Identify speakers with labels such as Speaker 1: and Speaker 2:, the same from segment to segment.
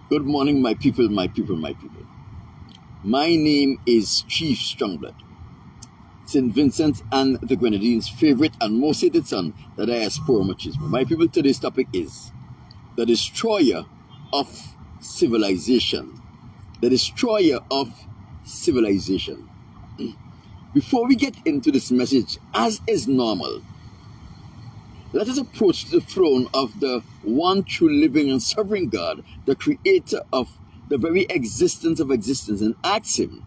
Speaker 1: Good morning, my people, my people, my people. My name is Chief Strongblood, St. Vincent and the Grenadines' favorite and most hated son, the diaspora machismo. My people, today's topic is the destroyer of civilization. The destroyer of civilization. Before we get into this message, as is normal, let us approach the throne of the one true living and sovereign God, the creator of the very existence of existence, and ask him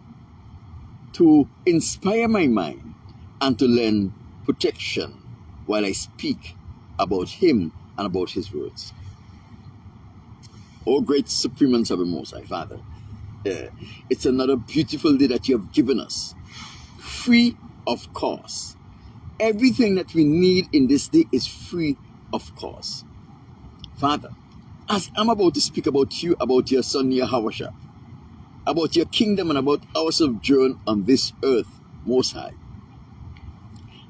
Speaker 1: to inspire my mind and to lend protection while I speak about him and about his words. O great supreme and sovereign Most High Father, it's another beautiful day that you have given us, free of cost. Everything that we need in this day is free of cost. Father, as I'm about to speak about you, about your son Yahawasha, about your kingdom and about our sojourn on this earth, Most High,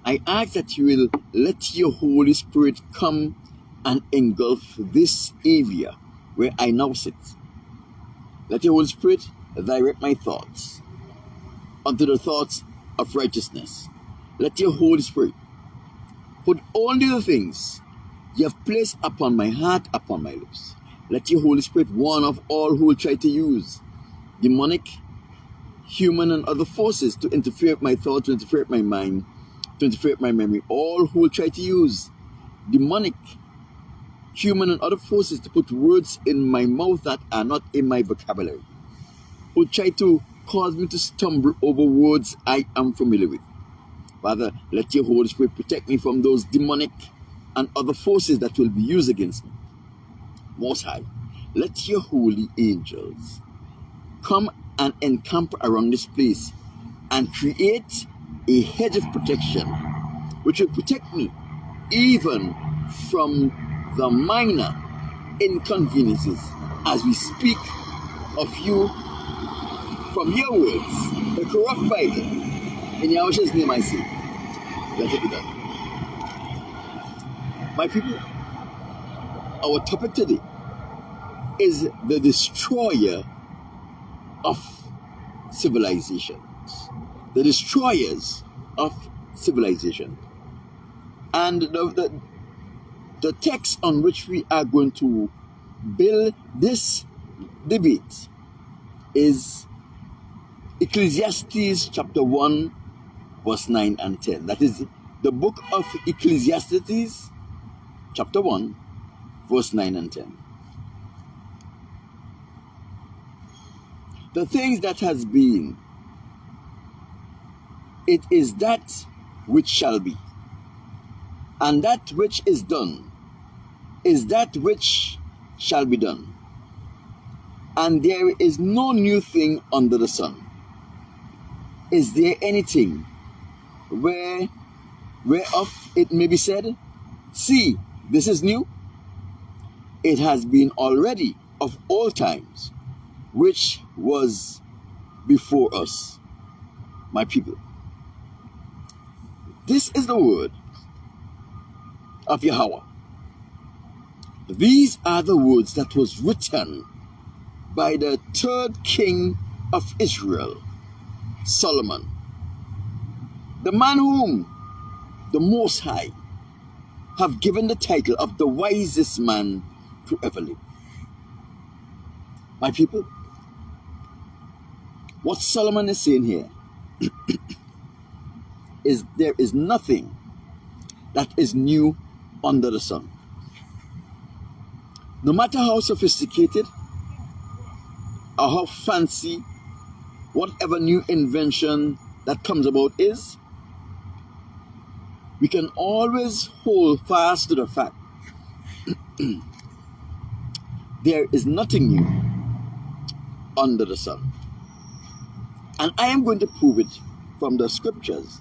Speaker 1: I ask that you will let your Holy Spirit come and engulf this area where I now sit. Let your Holy Spirit direct my thoughts unto the thoughts of righteousness. Let your Holy Spirit put only the things you have placed upon my heart, upon my lips. Let your Holy Spirit warn of all who will try to use demonic, human, and other forces to interfere with my thoughts, to interfere with my mind, to interfere with my memory. All who will try to use demonic, human, and other forces to put words in my mouth that are not in my vocabulary. Who will try to cause me to stumble over words I am familiar with. Father, let your Holy Spirit protect me from those demonic and other forces that will be used against me. Most High, let your holy angels come and encamp around this place and create a hedge of protection which will protect me even from the minor inconveniences as we speak of you from your words, the corrupt Bible. In Yahushua's name I say, let it be done. My people, our topic today is the destroyer of civilizations. The destroyers of civilization. And the text on which we are going to build this debate is Ecclesiastes chapter 1, verse 9 and 10. That is the book of Ecclesiastes, chapter 1, verse 9 and 10. The things that has been, it is that which shall be. And that which is done is that which shall be done. And there is no new thing under the sun. Is there anything whereof it may be said, see, this is new? It has been already of all times, which was before us, my people. This is the word of Yahweh. These are the words that was written by the third king of Israel, Solomon, the man whom the Most High have given the title of the wisest man to ever live. My people, what Solomon is saying here is there is nothing that is new under the sun. No matter how sophisticated or how fancy whatever new invention that comes about is, we can always hold fast to the fact there is nothing new under the sun. And I am going to prove it from the scriptures,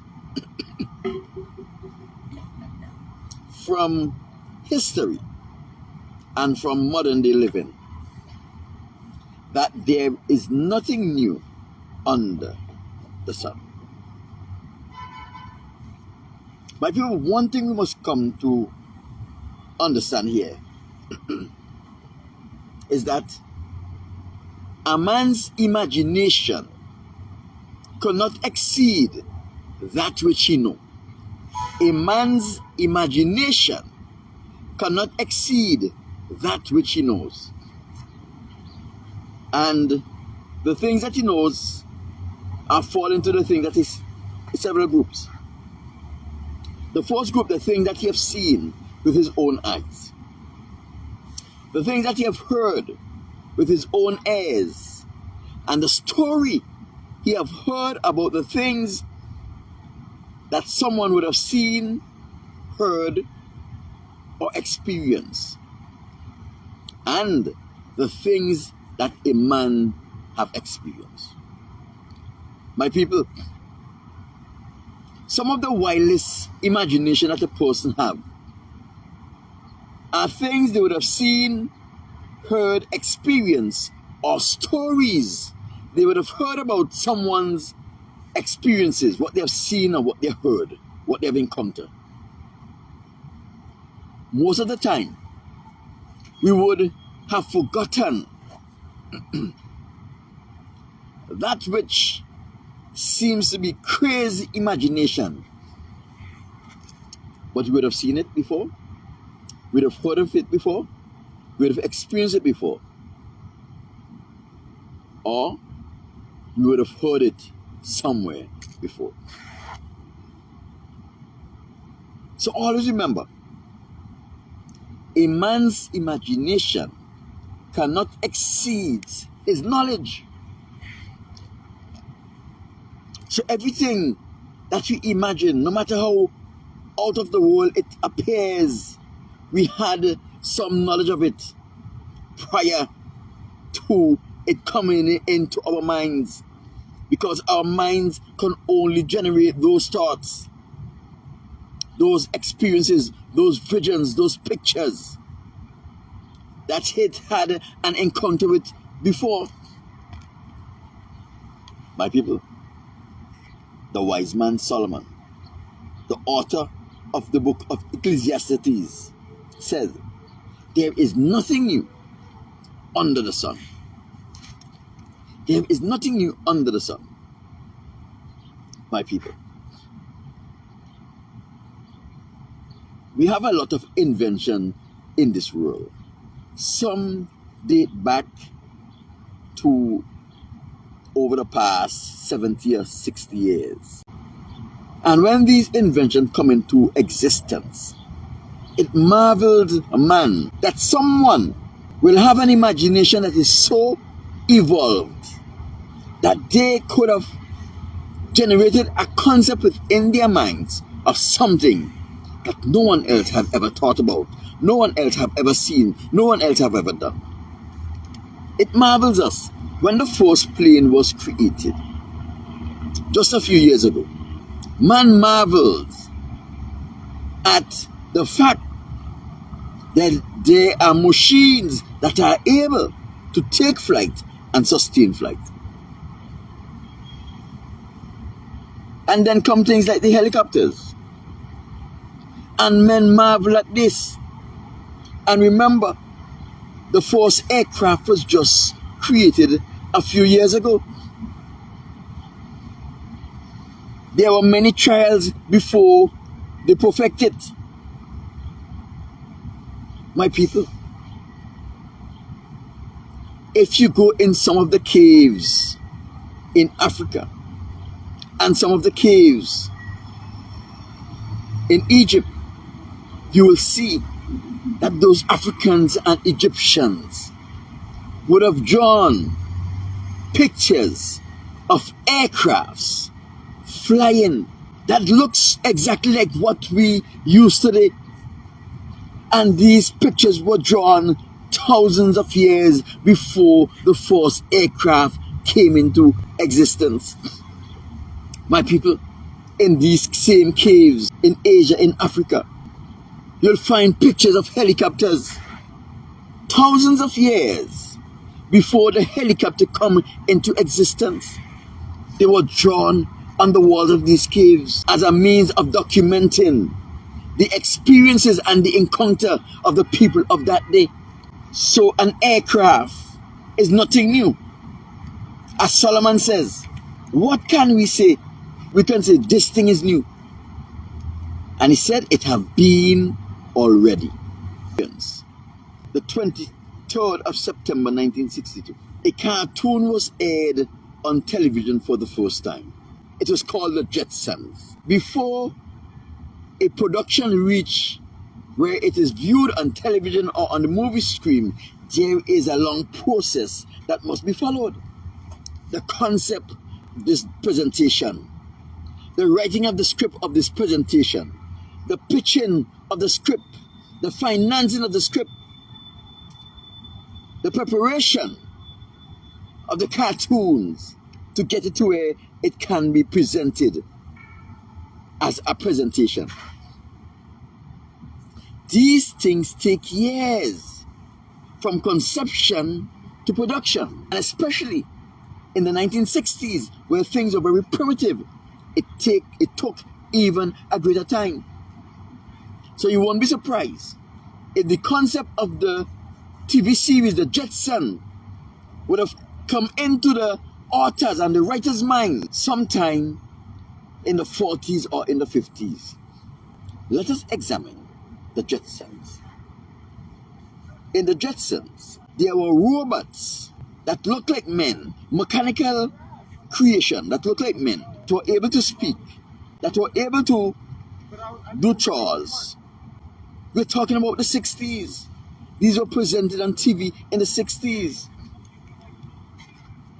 Speaker 1: from history, and from modern day living, that there is nothing new under the sun. My people, one thing we must come to understand here is that A man's imagination cannot exceed that which he knows. A man's imagination cannot exceed that which he knows. And the things that he knows are fall into the thing that is several groups. The first group, the thing that he has seen with his own eyes. The things that he have heard with his own ears. And the story he have heard about the things that someone would have seen, heard, or experienced. And the things that a man have experienced. My people, some of the wildest imagination that a person have are things they would have seen, heard, experienced, or stories they would have heard about someone's experiences, what they have seen or what they have heard, what they have encountered. Most of the time, we would have forgotten that which seems to be crazy imagination. But we would have seen it before, we would have heard of it before, we would have experienced it before, or we would have heard it somewhere before. So always remember, a man's imagination cannot exceed his knowledge. So everything that you imagine, no matter how out of the world it appears, we had some knowledge of it prior to it coming into our minds, because our minds can only generate those thoughts, those experiences, those visions, those pictures that it had an encounter with before. My people, the wise man Solomon, the author of the book of Ecclesiastes, said, there is nothing new under the sun. There is nothing new under the sun. My people, we have a lot of invention in this world. Some date back to over the past 70 or 60 years. And when these inventions come into existence, it marveled a man that someone will have an imagination that is so evolved that they could have generated a concept within their minds of something that no one else have ever thought about, no one else have ever seen, no one else have ever done. It marvels us. When the first plane was created, just a few years ago, man marvels at the fact that there are machines that are able to take flight and sustain flight. And then come things like the helicopters. And men marvel at this. And remember, the first aircraft was just created a few years ago. There were many trials before they perfect it. My people, if you go in some of the caves in Africa and some of the caves in Egypt, you will see that those Africans and Egyptians would have drawn pictures of aircrafts flying that looks exactly like what we use today. And these pictures were drawn thousands of years before the first aircraft came into existence. My people, in these same caves in Asia, in Africa, you'll find pictures of helicopters thousands of years before the helicopter come into existence. They were drawn on the walls of these caves as a means of documenting the experiences and the encounter of the people of that day. So an aircraft is nothing new. As Solomon says, what can we say? We can say this thing is new. And he said it have been already. The 23rd of September 1962, a cartoon was aired on television for the first time. It was called The Jetsons. Before a production reached where it is viewed on television or on the movie screen, there is a long process that must be followed. The concept of this presentation, the writing of the script of this presentation, the pitching of the script, the financing of the script, the preparation of the cartoons to get it to where it can be presented as a presentation. These things take years from conception to production, and especially in the 1960s where things were very primitive, it took even a greater time. So you won't be surprised if the concept of the TV series The Jetsons would have come into the authors and the writers' mind sometime in the 40s or in the 50s. Let us examine the Jetsons. In the Jetsons, there were robots that looked like men, mechanical creation that looked like men, that were able to speak, that were able to do chores. We're talking about the 60s. These were presented on TV in the 60s.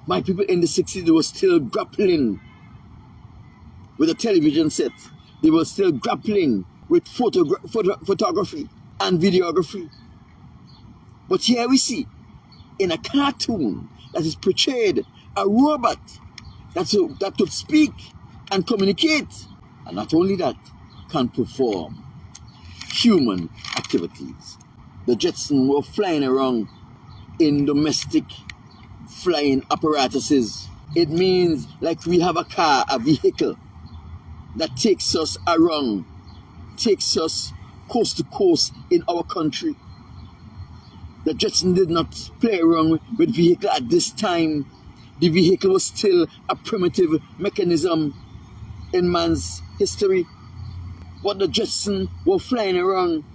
Speaker 1: My people, in the 60s, they were still grappling with a television set. They were still grappling with photography and videography. But here we see, in a cartoon that is portrayed, a robot that could speak and communicate. And not only that, can perform human activities. The Jetsons were flying around in domestic flying apparatuses. It means like we have a car, a vehicle that takes us around, takes us coast to coast in our country. The Jetsons did not play around with vehicle at this time. The vehicle was still a primitive mechanism in man's history. But the Jetsons were flying around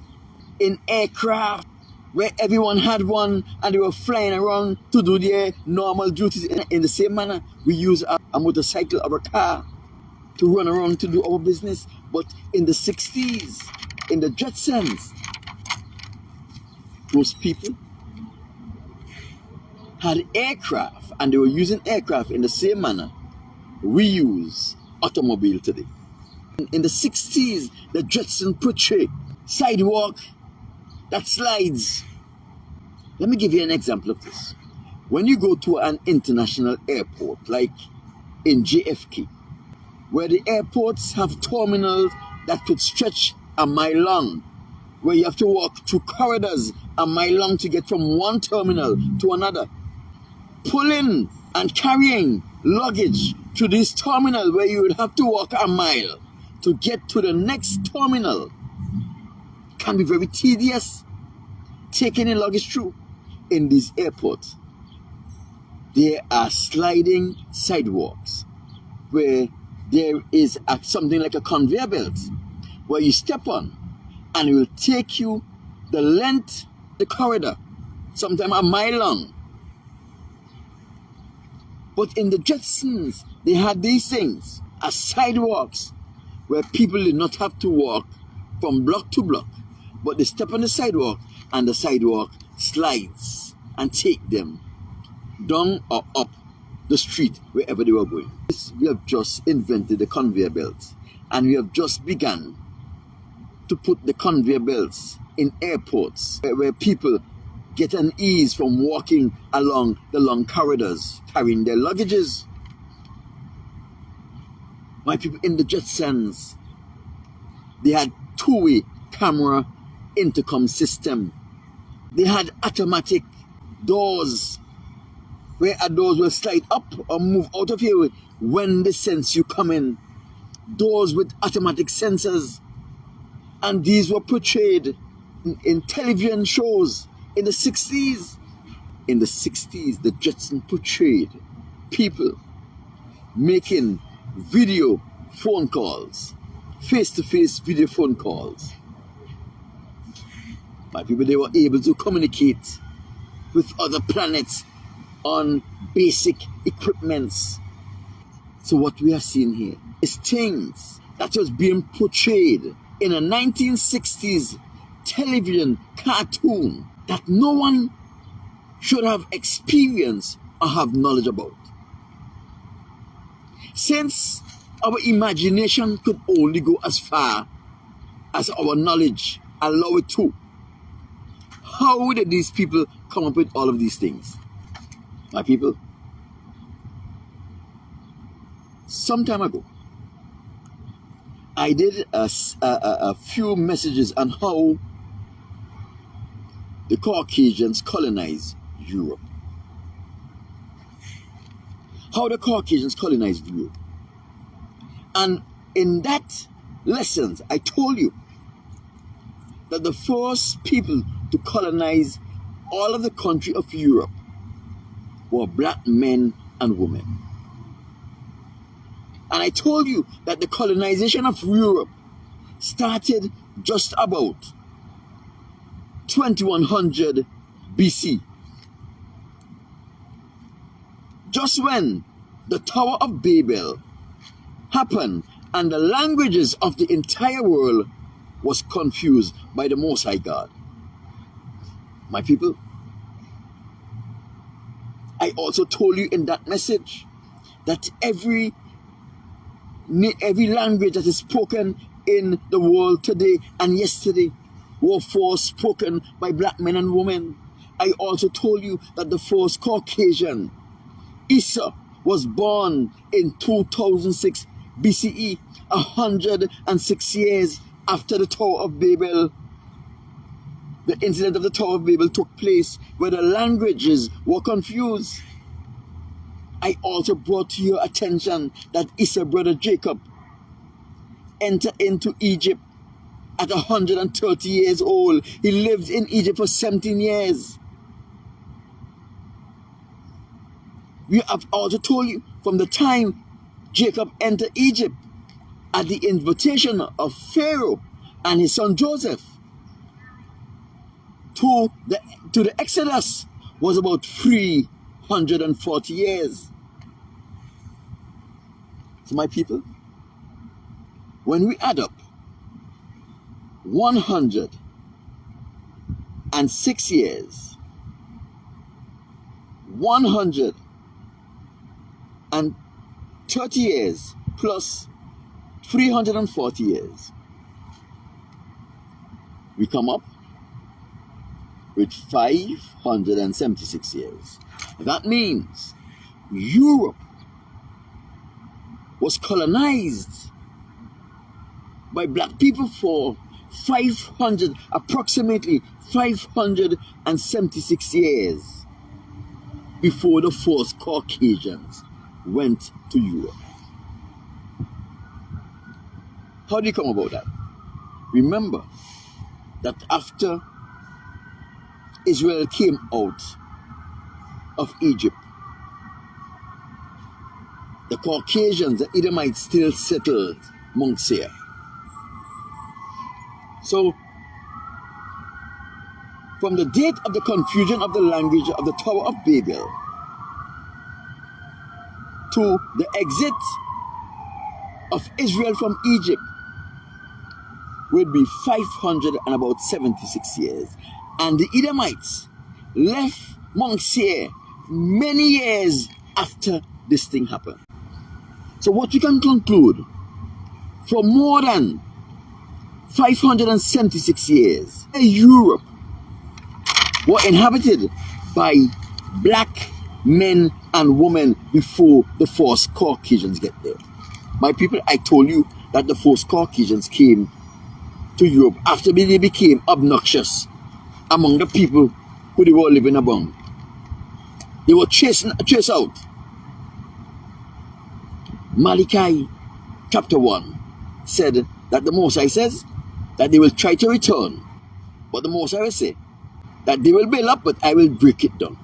Speaker 1: in aircraft where everyone had one, and they were flying around to do their normal duties. In the same manner, we use a motorcycle or a car to run around to do our business. But in the 60s, in the Jetsons, those people had aircraft, and they were using aircraft in the same manner we use automobile today. In the 60s, the Jetsons portray sidewalk that slides. Let me give you an example of this. When you go to an international airport, like in JFK, where the airports have terminals that could stretch a mile long, where you have to walk through corridors a mile long to get from one terminal to another, pulling and carrying luggage to this terminal where you would have to walk a mile to get to the next terminal can be very tedious. Taking in luggage through in these airports, there are sliding sidewalks where there is something like a conveyor belt where you step on and it will take you the length, the corridor, sometimes a mile long. But in the Jetsons, they had these things as sidewalks where people did not have to walk from block to block, but they step on the sidewalk and the sidewalk slides and take them down or up the street wherever they were going. We have just invented the conveyor belts, and we have just begun to put the conveyor belts in airports where people get an ease from walking along the long corridors carrying their luggages. My people, in the Jetsons, they had two-way camera intercom system. They had automatic doors where a doors will slide up or move out of here when they sense you come in. Doors with automatic sensors. And these were portrayed in television shows in the 60s. In the 60s, the Jetsons portrayed people making video phone calls, face-to-face video phone calls. My people, they were able to communicate with other planets on basic equipments. So what we are seeing here is things that was being portrayed in a 1960s television cartoon that no one should have experienced or have knowledge about. Since our imagination could only go as far as our knowledge allow it to, how did these people come up with all of these things? My people, some time ago, I did a few messages on how the Caucasians colonized Europe. How the Caucasians colonized Europe. And in that lessons, I told you that the first people to colonize all of the country of Europe were black men and women. And I told you that the colonization of Europe started just about 2100 BC. Just when the Tower of Babel happened and the languages of the entire world was confused by the Most High God. My people, I also told you in that message that every language that is spoken in the world today and yesterday were first spoken by black men and women. I also told you that the first Caucasian, Isa, was born in 2006 BCE, 106 years after the Tower of Babel. The incident of the Tower of Babel took place where the languages were confused. I also brought to your attention that Esau's brother Jacob entered into Egypt at 130 years old. He lived in Egypt for 17 years. We have also told you from the time Jacob entered Egypt at the invitation of Pharaoh and his son Joseph to the Exodus was about 340 years. So my people, when we add up 106 years, 130 years plus 340 years, we come up with 576 years. That means Europe was colonized by black people for approximately 576 years before the first Caucasians went to Europe. How do you come about that? Remember that after Israel came out of Egypt, the Caucasians, the Edomites, still settled Mount Seir. So, from the date of the confusion of the language of the Tower of Babel to the exit of Israel from Egypt will be 576 years. And the Edomites left Mount Seir many years after this thing happened. So what we can conclude, for more than 576 years, Europe was inhabited by black men and women before the first Caucasians get there. My people, I told you that the first Caucasians came to Europe after they became obnoxious among the people who they were living among. They were chased out. Malachi chapter 1 said that the Mosai says that they will try to return, but the Mosai will say that they will build up, but I will break it down.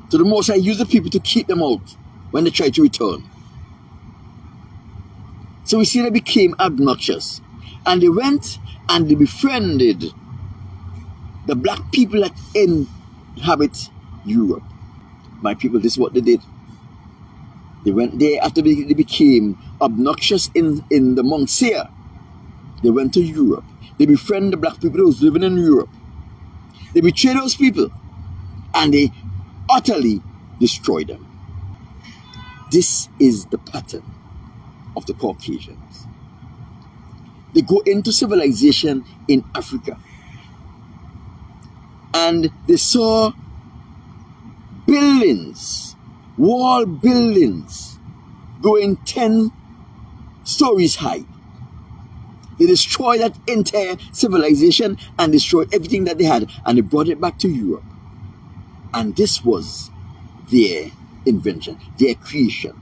Speaker 1: So the Mosai used the people to keep them out when they tried to return. So we see they became obnoxious. And they went and they befriended the black people that inhabit Europe. My people, this is what they did. They went there after they became obnoxious in the Montseer. They went to Europe. They befriended the black people who was living in Europe. They betrayed those people. And they utterly destroyed them. This is the pattern of the Caucasians. They go into civilization in Africa. And they saw buildings, wall buildings, going 10 stories high. They destroyed that entire civilization and destroyed everything that they had, and they brought it back to Europe. And this was their invention, their creation.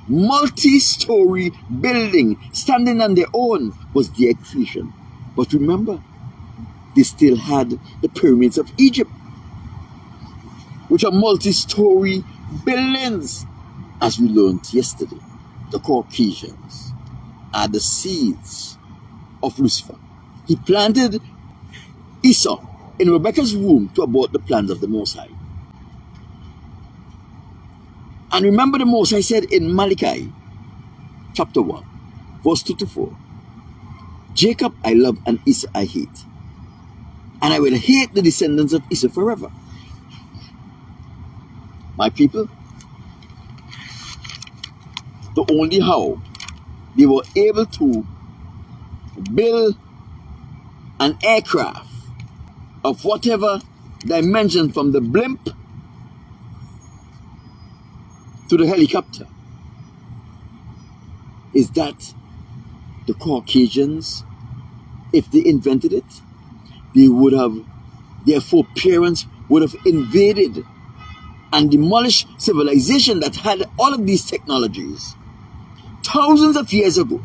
Speaker 1: Multi-story building standing on their own was their creation. But remember, they still had the pyramids of Egypt, which are multi-story buildings. As we learned yesterday, the Caucasians are the seeds of Lucifer. He planted Esau in Rebekah's womb to abort the plans of the Most High. And remember, the Most High said in Malachi chapter 1, verse 2 to 4, Jacob I love and Esau I hate, and I will hate the descendants of Esau forever. My people, the only how they were able to build an aircraft of whatever dimension, from the blimp to the helicopter, is that the Caucasians, if they invented it, they would have, their foreparents would have invaded and demolished civilization that had all of these technologies thousands of years ago.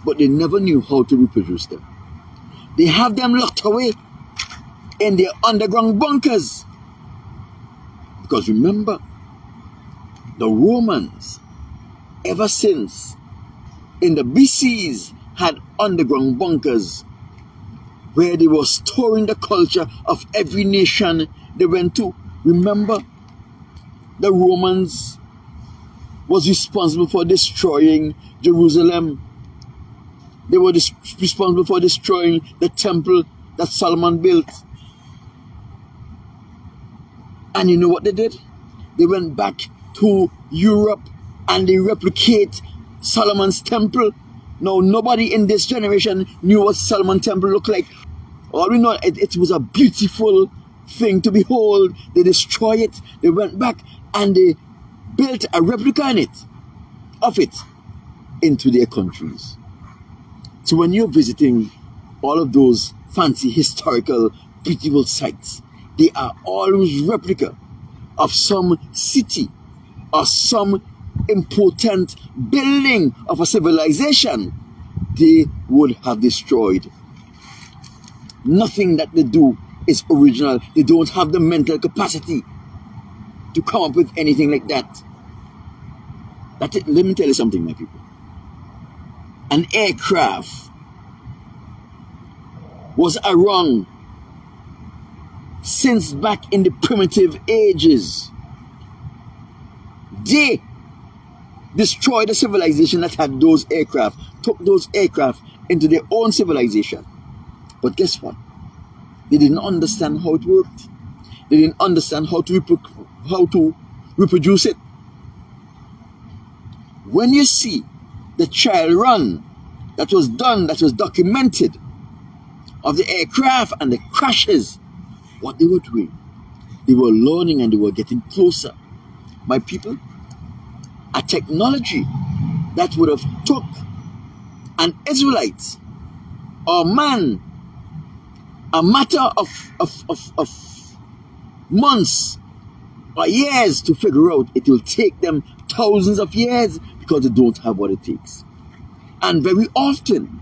Speaker 1: But they never knew how to reproduce them. They have them locked away in their underground bunkers. Because remember, the Romans, ever since in the BCs, had underground bunkers where they were storing the culture of every nation they went to. Remember, the Romans was responsible for destroying Jerusalem. They were responsible for destroying the temple that Solomon built. And you know what they did? They went back to Europe and they replicate Solomon's temple. Now, nobody in this generation knew what Solomon's temple looked like. All we know, it was a beautiful thing to behold. They destroyed it. They went back and they built a replica of it into their countries. So when you're visiting all of those fancy historical beautiful sites, they are always replica of some city or some important building of a civilization they would have destroyed. Nothing that they do is original. They don't have the mental capacity to come up with anything like that. Let me tell you something, my people. An aircraft was around since back in the primitive ages. They destroyed the civilization that had those aircraft, took those aircraft into their own civilization. But guess what? They didn't understand how it worked. They didn't understand how to reproduce it. When you see the trial run that was done, that was documented, of the aircraft and the crashes, what they were doing, they were learning and they were getting closer. My people, a technology that would have took an Israelite or man a matter of months or years to figure out, it will take them thousands of years because they don't have what it takes. And very often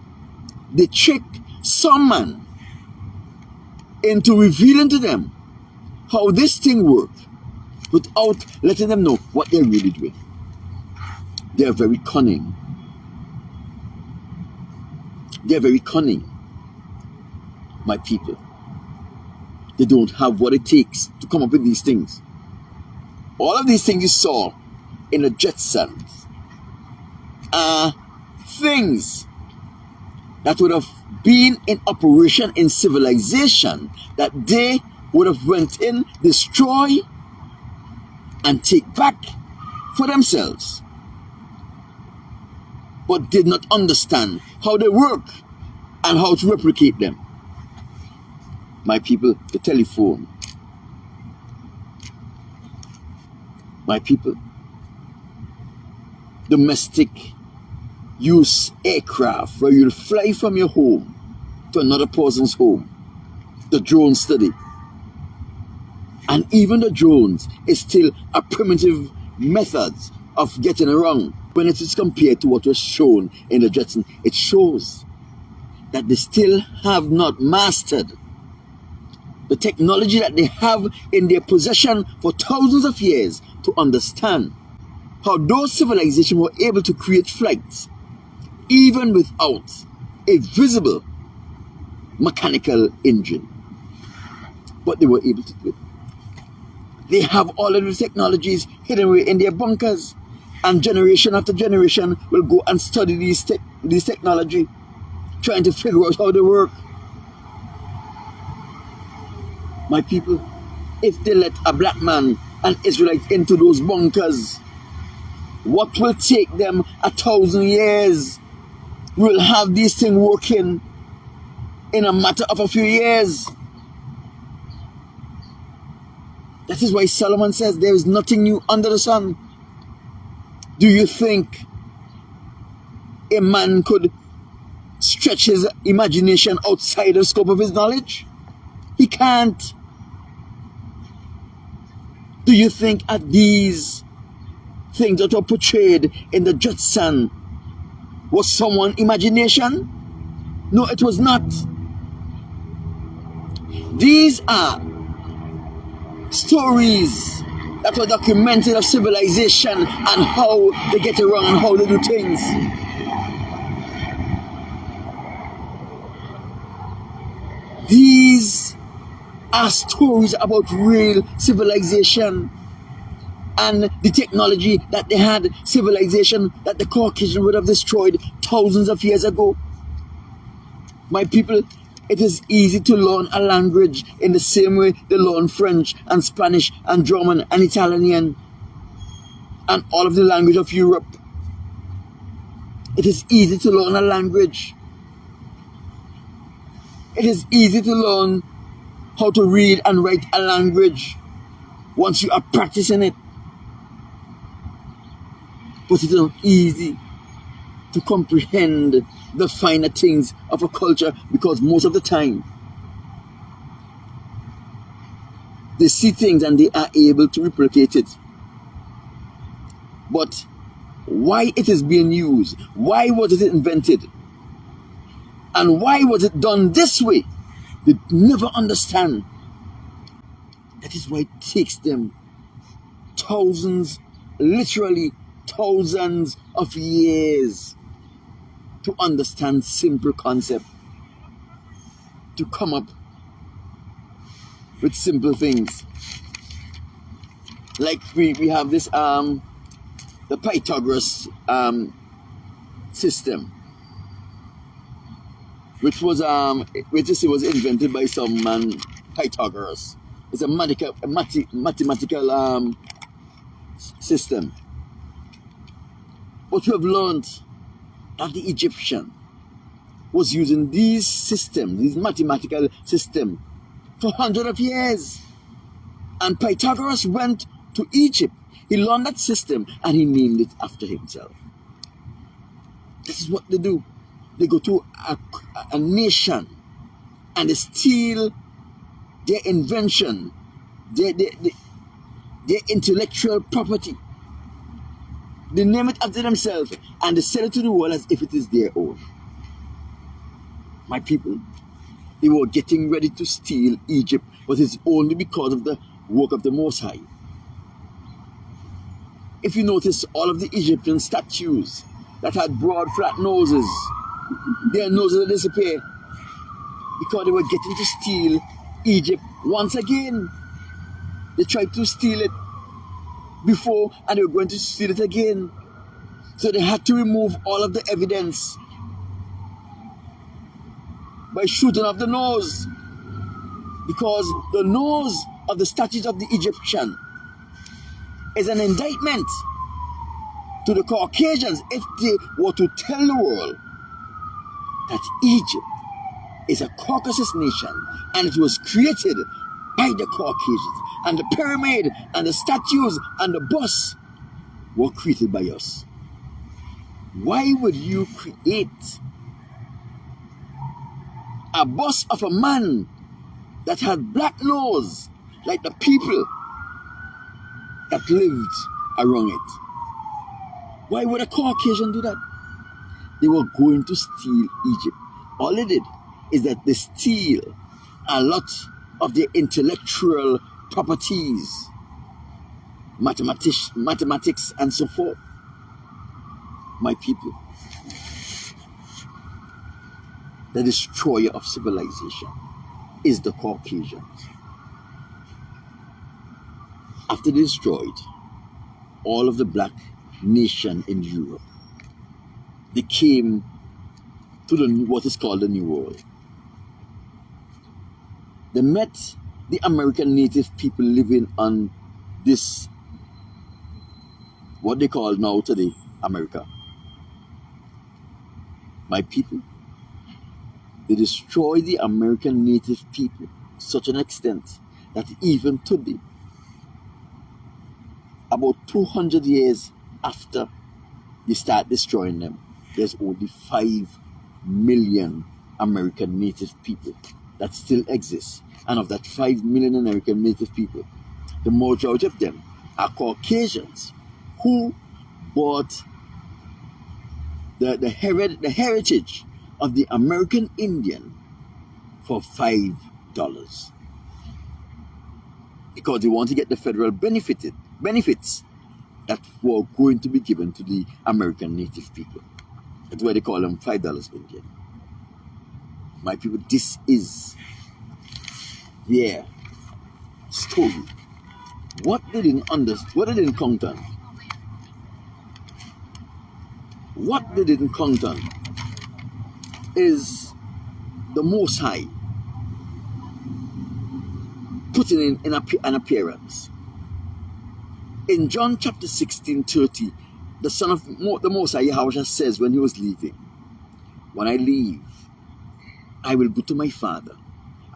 Speaker 1: they trick some man into revealing to them how this thing works. without letting them know what they're really doing. They are very cunning. They're very cunning, my people. They don't have what it takes to come up with these things. All of these things you saw in the Jetsons are things that would have been in operation in civilization, that they would have went in, destroy, and take back for themselves, but did not understand how they work and how to replicate them. My people, the telephone. My people, domestic use aircraft where you'll fly from your home to another person's home. The drone study. And even the drones is still a primitive method of getting around. When it is compared to what was shown in the Jetson, it shows that they still have not mastered the technology that they have in their possession for thousands of years to understand how those civilizations were able to create flights even without a visible mechanical engine. But they were able to do it. They have all of the technologies hidden away in their bunkers, and generation after generation will go and study these technology, trying to figure out how they work. My people, if they let a black man, an Israelite, into those bunkers, what will take them 1,000 years will have these things working in a matter of a few years. That is why Solomon says there is nothing new under the sun. Do you think a man could stretch his imagination outside the scope of his knowledge? He can't. Do you think at these things that were portrayed in the Jetson was someone's imagination? No, it was not. These are stories that were documented of civilization and how they get around and how they do things. These are stories about real civilization and the technology that they had, civilization that the Caucasian would have destroyed thousands of years ago. My people, it is easy to learn a language in the same way they learn French and Spanish and German and Italian and all of the language of Europe. It is easy to learn a language. It is easy to learn how to read and write a language once you are practicing it. But it is not easy to comprehend the finer things of a culture, because most of the time they see things and they are able to replicate it. But why it is being used, why was it invented, and why was it done this way, they never understand. That is why it takes them thousands, literally thousands of years to understand simple concept, to come up with simple things. Like we have this the Pythagoras system, which was invented by some man, Pythagoras. It's a mathematical system. But we have learned that the Egyptian was using these systems, these mathematical systems, for hundreds of years. And Pythagoras went to Egypt. He learned that system and he named it after himself. This is what they do. They go to a nation and they steal their invention, their intellectual property. They name it after themselves and they sell it to the world as if it is their own. My people, they were getting ready to steal Egypt, but it's only because of the work of the Most High. If you notice, all of the Egyptian statues that had broad, flat noses, their noses would disappear because they were getting to steal Egypt once again. They tried to steal it before and they were going to steal it again. So they had to remove all of the evidence by shooting off the nose, because the nose of the statues of the Egyptian is an indictment to the Caucasians if they were to tell the world that Egypt is a Caucasus nation and it was created by the Caucasians, and the pyramid and the statues and the bus were created by us. Why would you create a bust of a man that had black nose like the people that lived around it? Why would a Caucasian do that? They were going to steal Egypt. All they did is that they steal a lot of their intellectual properties, mathematics and so forth. My people, the destroyer of civilization is the Caucasians. After they destroyed all of the black nation in Europe, they came to what is called the New World. They met the American native people living on this, what they call now today, America. My people, they destroyed the American native people to such an extent that even today, about 200 years after they start destroying them, there's only 5 million American native people that still exist. And of that 5 million American native people, the majority of them are Caucasians who bought the heritage of the American Indian for $5 because they want to get the federal benefits that were going to be given to the American native people. That's why they call them $5 Indian. My people, this is their story. What they didn't understand, what they didn't count on, what they didn't count on is the Most High putting in an appearance. In John chapter 16:30, the Son of the Most High, Yahweh, says when he was leaving, when I leave, I will go to my Father,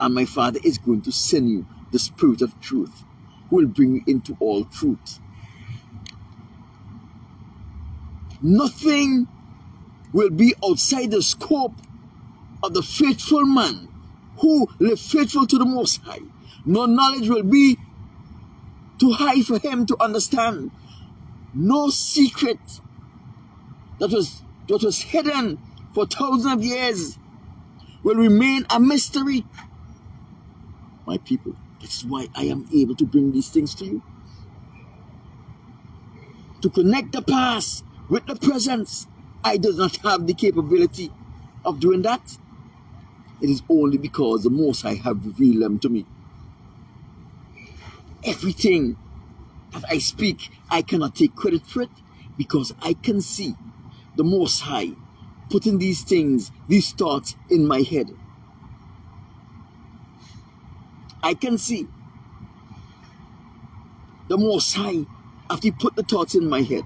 Speaker 1: and my Father is going to send you the Spirit of truth, who will bring you into all truth. Nothing will be outside the scope of the faithful man who live faithful to the Most High. No knowledge will be too high for him to understand. No secret that was hidden for thousands of years will remain a mystery. My people, that's why I am able to bring these things to you. To connect the past with the present, I do not have the capability of doing that. It is only because the Most High have revealed them to me. Everything that I speak, I cannot take credit for it because I can see the Most High putting these things, these thoughts in my head. I can see the Most High, after he put the thoughts in my head,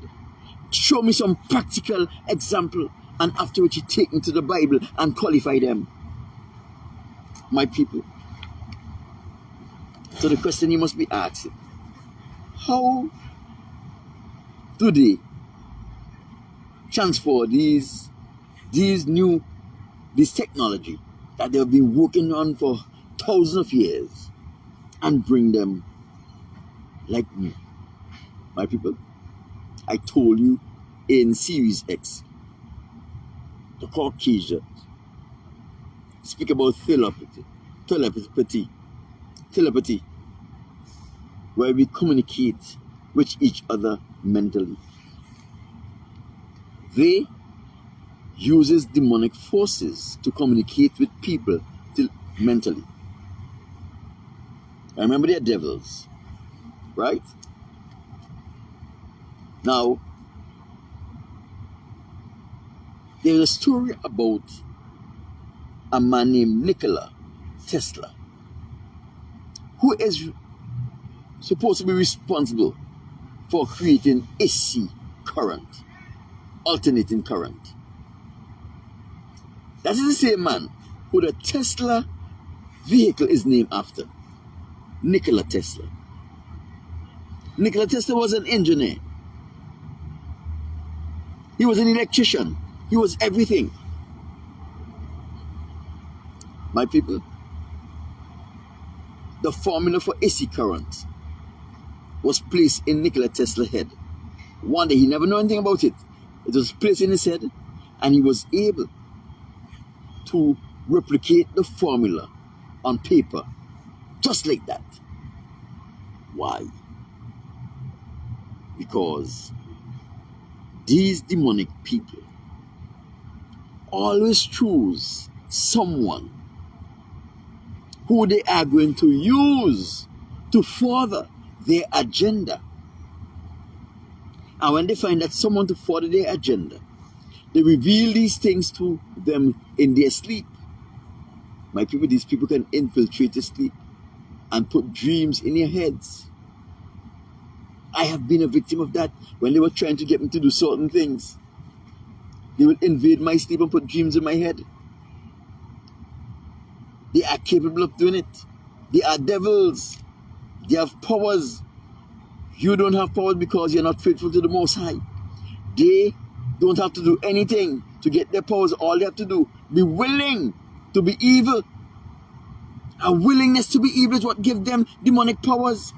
Speaker 1: show me some practical example, and after which he take me to the Bible and qualify them. My people. So the question you must be asking, how do they transfer this technology that they've been working on for thousands of years and bring them like me? My people, I told you in Series X, the Caucasians speak about telepathy, where we communicate with each other mentally. They uses demonic forces to communicate with people mentally. I remember they're devils, right? Now, there's a story about a man named Nikola Tesla, who is supposed to be responsible for creating AC current, alternating current. That is the same man who the Tesla vehicle is named after, Nikola Tesla. Nikola Tesla was an engineer. He was an electrician. He was everything. My people, the formula for AC current was placed in Nikola Tesla's head. One day, he never knew anything about it. It was placed in his head, and he was able to replicate the formula on paper, just like that. Why? Because these demonic people always choose someone who they are going to use to further their agenda. And when they find that someone to further their agenda, they reveal these things to them in their sleep. My people, these people can infiltrate your sleep and put dreams in your heads. I have been a victim of that when they were trying to get me to do certain things. They will invade my sleep and put dreams in my head. They are capable of doing it. They are devils. They have powers. You don't have powers because you're not faithful to the Most High. They don't have to do anything to get their powers. All they have to do, be willing to be evil. A willingness to be evil is what gives them demonic powers.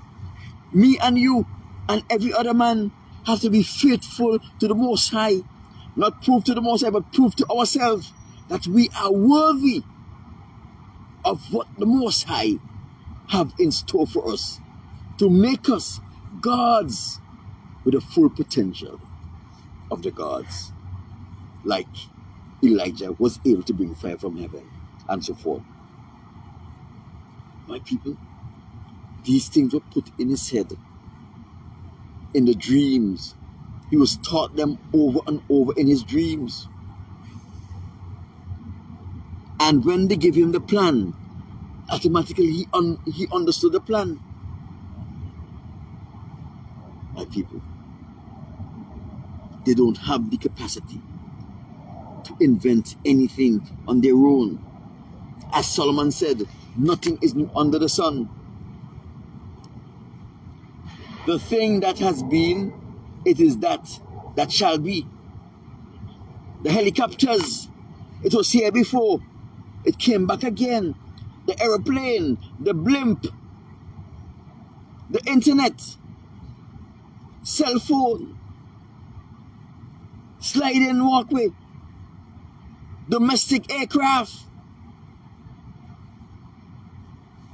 Speaker 1: Me and you and every other man have to be faithful to the Most High. Not prove to the Most High, but prove to ourselves that we are worthy of what the Most High have in store for us, to make us gods with the full potential of the gods, like Elijah was able to bring fire from heaven and so forth. My people, these things were put in his head in the dreams. He was taught them over and over in his dreams. And when they gave him the plan, automatically he understood the plan. My people, they don't have the capacity to invent anything on their own. As Solomon said, nothing is new under the sun. The thing that has been, it is that shall be. The helicopters, it was here before. It came back again. The aeroplane, the blimp, the internet, cell phone, sliding walkway, domestic aircraft.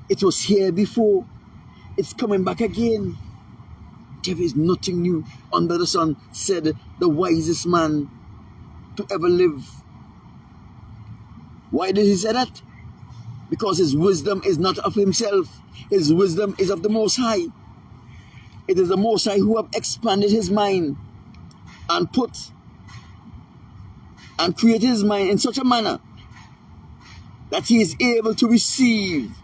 Speaker 1: It was here before. It's coming back again. There is nothing new under the sun, said the wisest man to ever live. Why did he say that? Because his wisdom is not of himself. His wisdom is of the Most High. It is the Most High who have expanded his mind and created his mind in such a manner that he is able to receive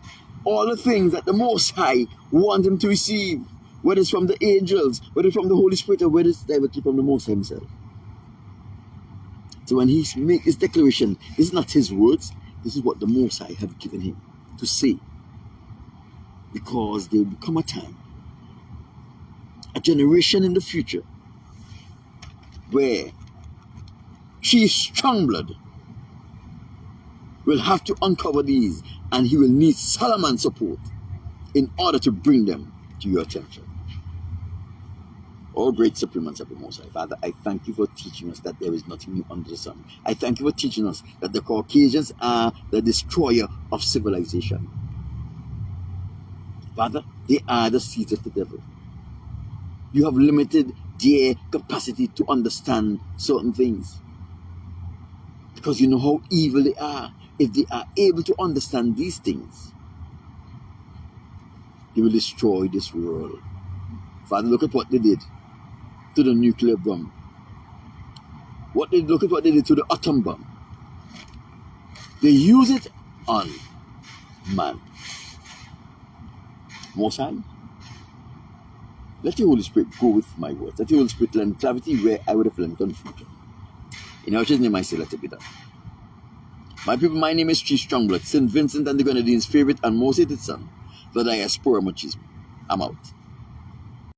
Speaker 1: all the things that the Most High want him to receive, whether it's from the angels, whether it's from the Holy Spirit, or whether it's directly from the Most High himself. So when he makes his declaration, this is not his words, this is what the Most High have given him to say. Because there will become a time, a generation in the future, where Chief Strongblood will have to uncover these, and he will need Solomon's support in order to bring them to your attention. Oh, great Supreme and Supreme Most High Father, I thank you for teaching us that there is nothing new under the sun. I thank you for teaching us that the Caucasians are the destroyer of civilization. Father, they are the seeds of the devil. You have limited their capacity to understand certain things. Because you know how evil they are. If they are able to understand these things, they will destroy this world. Father, look at what they did to the nuclear bomb. Look at what they did to the atom bomb. They use it on man. Most High, let the Holy Spirit go with my words. Let the Holy Spirit lend clarity where I would have lent confusion. In our name I say, let it be done. My people, my name is Chief Strongblood, St. Vincent and the Grenadines' favorite and most hated son, the diaspora machismo. I'm out.